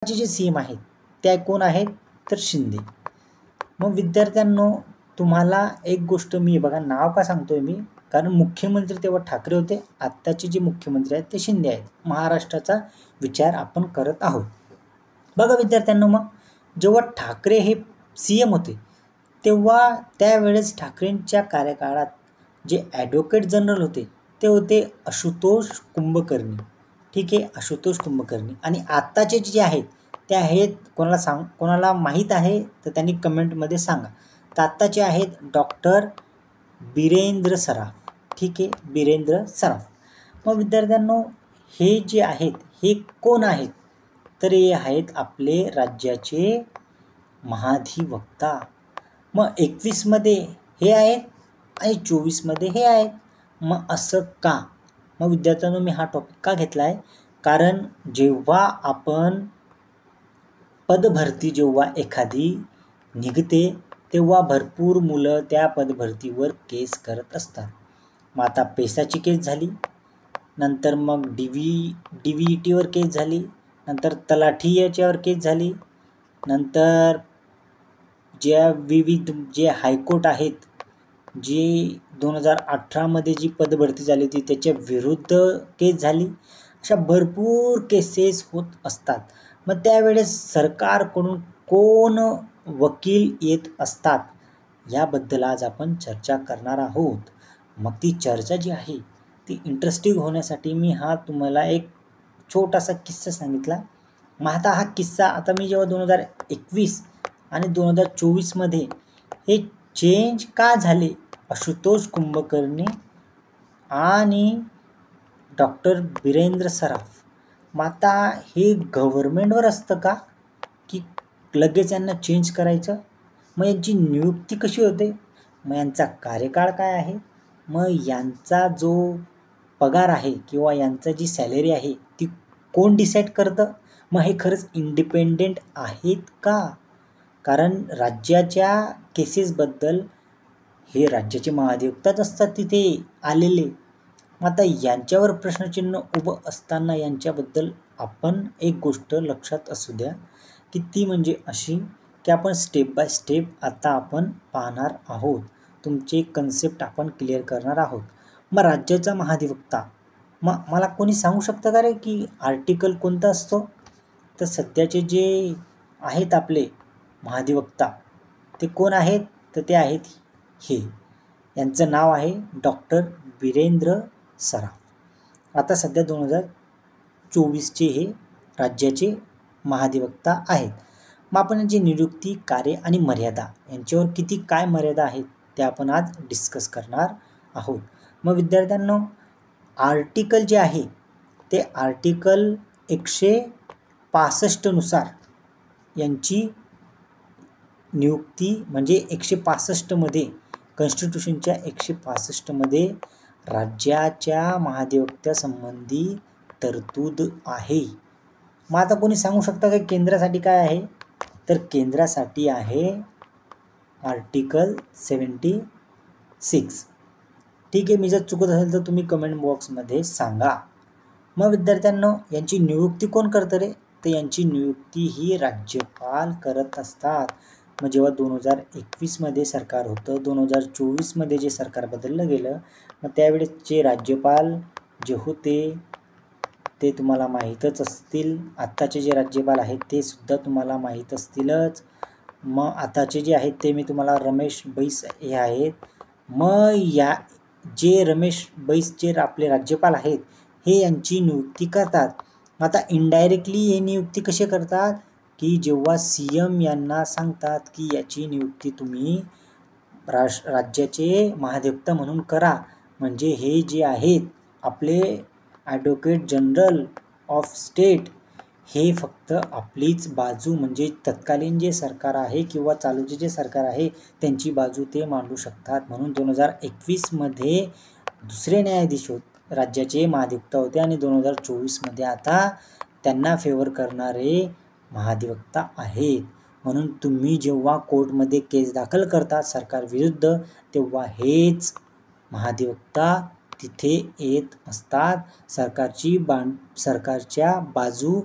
जे सीएम आहेत त्या कोण आहेत तर शिंदे. मग विद्यार्थ्यांनो तुम्हाला एक गोष्ट मी बघा नाव का सांगतोय मी, कारण मुख्यमंत्री तेव्हा ठाकरे होते, आत्ताचे जे मुख्यमंत्री आहेत ते शिंदे आहेत. महाराष्ट्राचा विचार आपण करत आहोत. बघा विद्यार्थ्यांनो, मग जेव्हा ठाकरे हे सीएम होते तेव्हा त्यावेळेस ठाकरेंच्या कार्यकाळात जे ॲडव्होकेट जनरल होते ते होते आशुतोष कुंभकर्णी. ठीक आहे, आशुतोष कुंभकर्णी. आणि आत्ताचे जे आहेत ते आहेत कोणाला माहीत आहे तर त्यांनी कमेंटमध्ये सांगा. तर आत्ताचे आहेत डॉक्टर बिरेंद्र सराफ. ठीक आहे, बिरेंद्र सराफ. मग विद्यार्थ्यांनो हे जे आहेत हे कोण आहेत तर हे आहेत आपले राज्याचे महाधिवक्ता. मग 21मध्ये हे आहेत आणि 24मध्ये हे आहेत. मग असं का? मग विद्यार्थ्यांनो मी हा टॉपिक का घेतला आहे, कारण जेव्हा आपण पदभरती जेव्हा एखादी निघते तेव्हा भरपूर मुलं त्या पदभरतीवर केस करत असतात. मग आता पेसाची केस झाली, नंतर मग DVETवर केस झाली, नंतर तलाठी याच्यावर केस झाली, नंतर ज्या विविध जे हायकोर्ट आहेत जी 2018मध्ये जी पदभरती झाली होती त्याच्या विरुद्ध केस झाली. अशा भरपूर केसेस होत असतात. मग त्यावेळेस सरकारकडून कोण वकील येत असतात याबद्दल आज आपण चर्चा करणार आहोत. मग ती चर्चा जी आहे ती इंटरेस्टिंग होण्यासाठी मी हा तुम्हाला एक छोटासा किस्सा सांगितला. मग आता हा किस्सा आता मी जेव्हा 2021 आणि 2024मध्ये हे चेंज का झाले आशुतोष कुंभकर्णी आणि डॉक्टर बिरेंद्र सराफ, मग आता हे गव्हर्नमेंटवर असतं का की लगेच यांना चेंज करायचं? मग यांची नियुक्ती कशी होते, मग यांचा कार्यकाळ काय आहे, मग यांचा जो पगार आहे किंवा यांचा जी सॅलरी आहे ती कोण डिसाईड करतं? मग हे खरंच इंडिपेंडेंट आहेत का? कारण राज्याच्या केसेसबद्दल हे राज्याचे महाधिवक्ताच असतात तिथे आलेले. मग आता यांच्यावर प्रश्नचिन्ह उभं असताना यांच्याबद्दल आपण एक गोष्ट लक्षात असू द्या की ती म्हणजे अशी की आपण स्टेप बाय स्टेप आता आपण पाहणार आहोत. तुमचे कन्सेप्ट आपण क्लिअर करणार आहोत. मग राज्याचा महाधिवक्ता, मग मला कोणी सांगू शकतं का रे की आर्टिकल कोणता असतो? तर सध्याचे जे आहेत आपले महाधिवक्ता ते कोण आहेत तर ते आहेत हे, यांचं नाव आहे डॉक्टर बिरेंद्र सराफ. आता सध्या 2024चे हे राज्याचे महाधिवक्ता आहेत. मग आपण यांची नियुक्ती, कार्य आणि मर्यादा यांच्यावर किती काय मर्यादा आहेत ते आपण आज डिस्कस करणार आहोत. मग विद्यार्थ्यांनो आर्टिकल जे आहे ते आर्टिकल 165 नुसार यांची नियुक्ती म्हणजे 165मध्ये कॉन्स्टिट्यूशनच्या 165मध्ये राज्याच्या महाधिवक्त्यासंबंधी तरतूद आहे. मग आता कोणी सांगू शकता की केंद्रासाठी काय आहे तर केंद्रासाठी आहे आर्टिकल 76. ठीक आहे, मी जर चुकत असेल तर तुम्ही कमेंट बॉक्समध्ये सांगा. मग विद्यार्थ्यांनो यांची नियुक्ती कोण करतं रे तर यांची नियुक्ती ही राज्यपाल करत असतात. मग जेव्हा 2021मध्ये सरकार होतं, 2024मध्ये जे सरकार बदललं गेलं, मग त्यावेळेसचे राज्यपाल जे होते ते तुम्हाला माहीतच असतील. आत्ताचे जे राज्यपाल आहेत ते सुद्धा तुम्हाला माहीत असतीलच. मग आताचे जे आहेत ते मी तुम्हाला रमेश बैस हे आहेत. मग या जे रमेश बैस जे आपले राज्यपाल आहेत हे यांची नियुक्ती करतात. आता इनडायरेक्टली हे नियुक्ती कशी करतात की जेव्हा सीएम यांना सांगतात की याची नियुक्ती तुम्ही राज्याचे महाधिवक्ता म्हणून करा, म्हणजे हे जे आहेत आपले ॲडव्होकेट जनरल ऑफ स्टेट हे फक्त आपलीच बाजू म्हणजे तत्कालीन जे सरकार आहे किंवा चालूचे जे सरकार आहे त्यांची बाजू ते मांडू शकतात. म्हणून 2021मध्ये दुसरे न्यायाधीश राज्याचे महाधिवक्ता होते आणि 2024मध्ये आता त्यांना फेवर करणारे महाधिवक्ता आहेत. म्हणून तुम्ही जेव्हा कोर्टमध्ये केस दाखल करता सरकार विरुद्ध तेव्हा हेच महाधिवक्ता तिथे येत असतात. सरकारच्या बाजू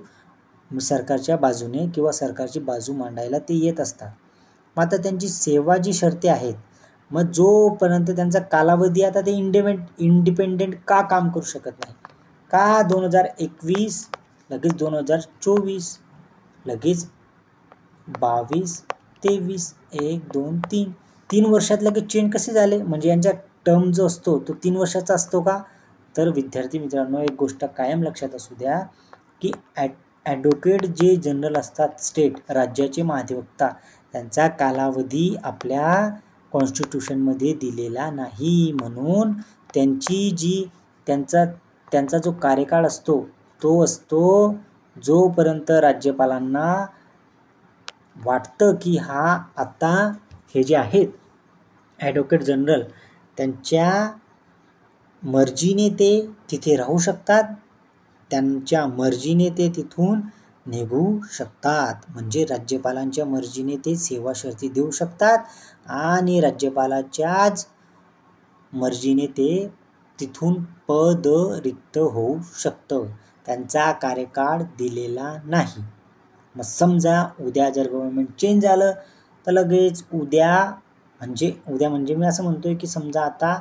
सरकारच्या बाजूने किंवा सरकारची बाजू मांडायला ते येत असतात. मग आता त्यांची सेवा जी शर्ती आहेत, मग जोपर्यंत त्यांचा कालावधी आता ते इंडिपेंडेंट का काम करू शकत नाही? का 2021 लगेच 2024 लगेच 22 23 1 2 3 3 वर्षात लगेच चेंज कसे झाले? म्हणजे यांचा टर्म जो असतो तो 3 वर्षाचा असतो का? तर विद्यार्थी मित्रांनो, एक गोष्ट कायम लक्षात असू द्या की ॲडव्होकेट जे जनरल असतात, स्टेट राज्याचे महाधिवक्ता, त्यांचा कालावधी आपल्या कॉन्स्टिट्यूशनमध्ये दिलेला नाही. म्हणून त्यांचा जो कार्यकाळ असतो तो असतो जोपर्यंत राज्यपालांना वाटतं की आता हे जे आहेत ॲडव्होकेट जनरल, त्यांच्या मर्जीने ते तिथे राहू शकतात, त्यांच्या मर्जीने ते तिथून निघू शकतात. म्हणजे राज्यपालांच्या मर्जीने ते सेवा शर्ती देऊ शकतात आणि राज्यपालाच्याच मर्जीने ते तिथून पद रिक्त होऊ शकतं. त्यांचा कार्यकाळ दिलेला नाही. मग समजा उद्या जर गव्हर्नमेंट चेंज झालं तर लगेच उद्या म्हणजे मी असं म्हणतोय की समजा आता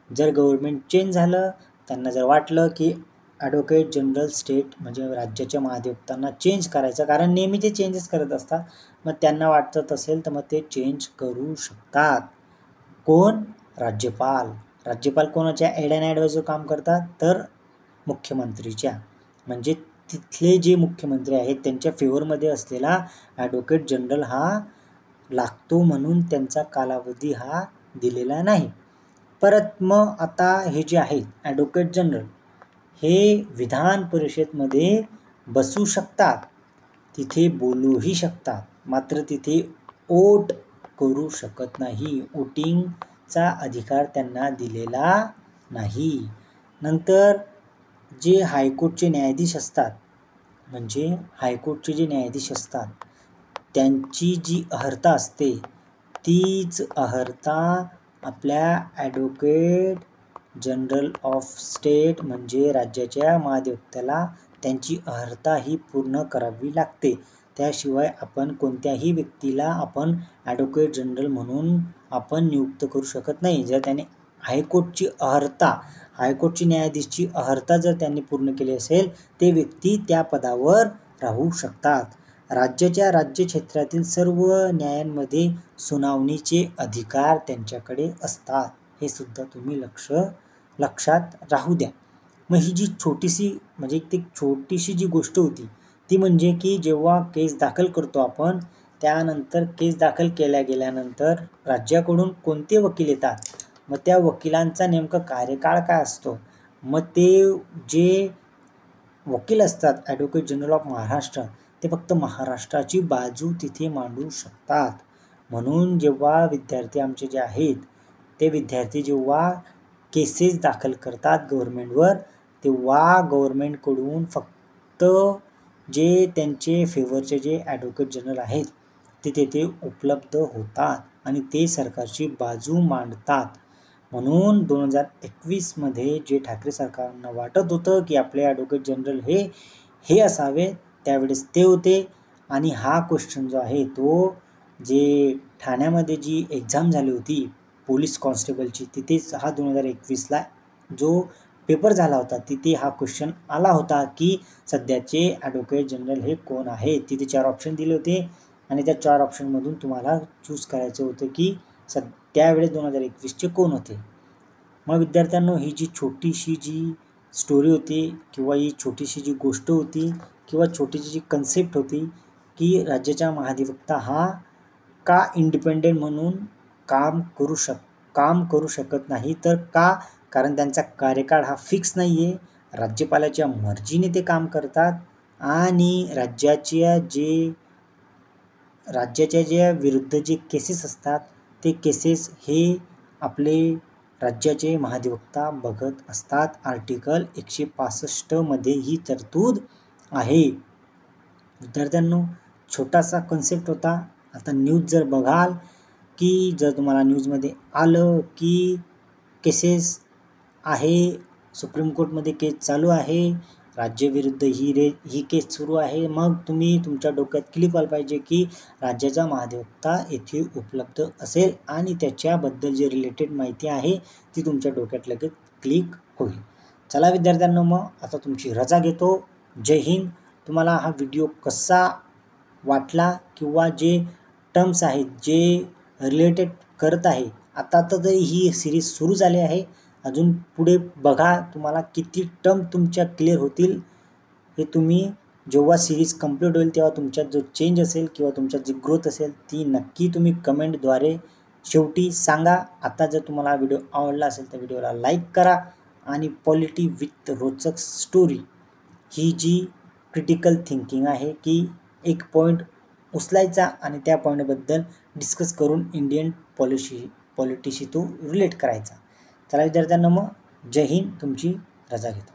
जर गव्हर्नमेंट चेंज झालं, त्यांना जर वाटलं की ॲडव्होकेट जनरल स्टेट म्हणजे राज्याच्या महाधिवक्तांना चेंज करायचं, कारण नेहमी ते चेंजेस करत असतात, मग त्यांना वाटत असेल तर मग ते चेंज करू शकतात. कोण? राज्यपाल कोणाच्या एड अँड ॲडवाइजर काम करतात? तर मुख्यमंत्रीच्या. म्हणजे तिथले जे मुख्यमंत्री आहेत त्यांच्या फेवरमध्ये असलेला ॲडव्होकेट जनरल हा लागतो, म्हणून त्यांचा कालावधी हा दिलेला नाही. परत मग आता हे जे आहेत ॲडव्होकेट जनरल हे विधान परिषदेमध्ये बसू शकतात, तिथे बोलूही शकतात, मात्र तिथे वोट करू शकत नाही. वोटिंगचा अधिकार त्यांना दिलेला नाही. नंतर जे हायकोर्टचे न्यायाधीश असतात, म्हणजे हायकोर्टचे जे न्यायाधीश असतात त्यांची जी अर्हता असते तीच अर्हता आपल्या ॲडव्होकेट जनरल ऑफ स्टेट म्हणजे राज्याच्या महाधिवक्त्याला त्यांची अर्हता ही पूर्ण करावी लागते. त्याशिवाय आपण कोणत्याही व्यक्तीला आपण ॲडव्होकेट जनरल म्हणून आपण नियुक्त करू शकत नाही. जर त्याने हायकोर्टची न्यायाधीशची अर्हता जर त्यांनी पूर्ण केली असेल, ते व्यक्ती त्या पदावर राहू शकतात. राज्याच्या राज्यक्षेत्रातील सर्व न्यायांमध्ये सुनावणीचे अधिकार त्यांच्याकडे असतात. हे सुद्धा तुम्ही लक्षात राहू द्या. मग ही जी छोटीशी जी गोष्ट होती ती म्हणजे की जेव्हा केस दाखल करतो आपण, त्यानंतर केस दाखल गेल्यानंतर राज्याकडून कोणते वकील येतात, मग त्या वकिलांचा नेमका कार्यकाळ काय असतो, मग ते जे वकील असतात ॲडव्होकेट जनरल ऑफ महाराष्ट्र, ते फक्त महाराष्ट्राची बाजू तिथे मांडू शकतात. म्हणून जेव्हा विद्यार्थी आमचे जे आहेत ते विद्यार्थी जेव्हा केसेस दाखल करतात गव्हर्नमेंटवर, तेव्हा गव्हर्नमेंटकडून फक्त जे त्यांचे फेवरचे जे ॲडव्होकेट जनरल आहेत ते तेथे उपलब्ध होतात आणि ते सरकारची बाजू मांडतात. म्हणून 2021 जे ठाकरे सरकारनं वाटत होतं की आपले ॲडव्होकेट जनरल हे असावे, त्यावेळेस ते होते. आणि हा क्वेश्चन जो आहे तो जे ठाण्यामध्ये जी एक्झाम झाली होती पोलीस कॉन्स्टेबलची, तिथेच हा 2021 जो पेपर झाला होता तिथे हा क्वेश्चन आला होता की सध्याचे ॲडव्होकेट जनरल हे कोण आहे. तिथे 4 ऑप्शन दिले होते आणि त्या 4 ऑप्शनमधून तुम्हाला चूज करायचं होतं की त्यावेळेस 2021चे कोण होते. मग विद्यार्थ्यांनो, ही जी छोटीशी जी स्टोरी होती किंवा ही छोटीशी जी गोष्ट होती किंवा छोटीशी जी कन्सेप्ट होती की राज्याचा महाधिवक्ता हा का इंडिपेंडेंट म्हणून काम करू शकत नाही, तर का? कारण त्यांचा कार्यकाळ हा फिक्स नाही आहे. राज्यपालाच्या मर्जीने ते काम करतात आणि राज्याच्या ज्या विरुद्ध जे केसेस असतात ते केसेस हे आपले राज्याचे महाधिवक्ता बघत असतात. आर्टिकल 165 मध्ये ही तरतूद आहे. विद्यार्थ्यांनो, छोटासा कन्सेप्ट होता. आता न्यूज जर बघाल की जर तुम्हाला न्यूजमध्ये आलं की केसेस आहे, सुप्रीम कोर्टमध्ये केस चालू आहे राज्याविरुद्ध ही केस सुरू आहे. मग तुम्ही तुमच्या डोक्यात क्लिक व्हायला पाहिजे की राज्याचा महाधिवक्ता येथे उपलब्ध असेल आणि त्याच्याबद्दल जे रिलेटेड माहिती आहे ती तुमच्या डोक्यात लगेच क्लिक होईल. चला विद्यार्थ्यांनो, मग आता तुमची रजा घेतो. जय हिंद. तुम्हाला हा व्हिडिओ कसा वाटला किंवा जे टर्म्स आहेत जे रिलेटेड करत आहे, आता तर ही सिरीज सुरू झाली आहे, अजून पुढे बघा तुम्हाला किती टर्म तुमच्या क्लिअर होतील. हे तुम्ही जेव्हा सिरीज कंप्लीट होईल तेव्हा तुमच्यात जो चेंज असेल किंवा तुमच्यात जी ग्रोथ असेल ती नक्की तुम्ही कमेंटद्वारे शेवटी सांगा. आता जर तुम्हाला हा व्हिडिओ आवडला असेल तर व्हिडिओला लाईक करा आणि पॉलिटी विथ रोचक स्टोरी ही जी क्रिटिकल थिंकिंग आहे की एक पॉईंट उचलायचा आणि त्या पॉईंटबद्दल डिस्कस करून इंडियन पॉलिटीशी तो रिलेट करायचा. चला विद्यार्थ्यांना, मग जय हिंद. तुमची रजा घेतो.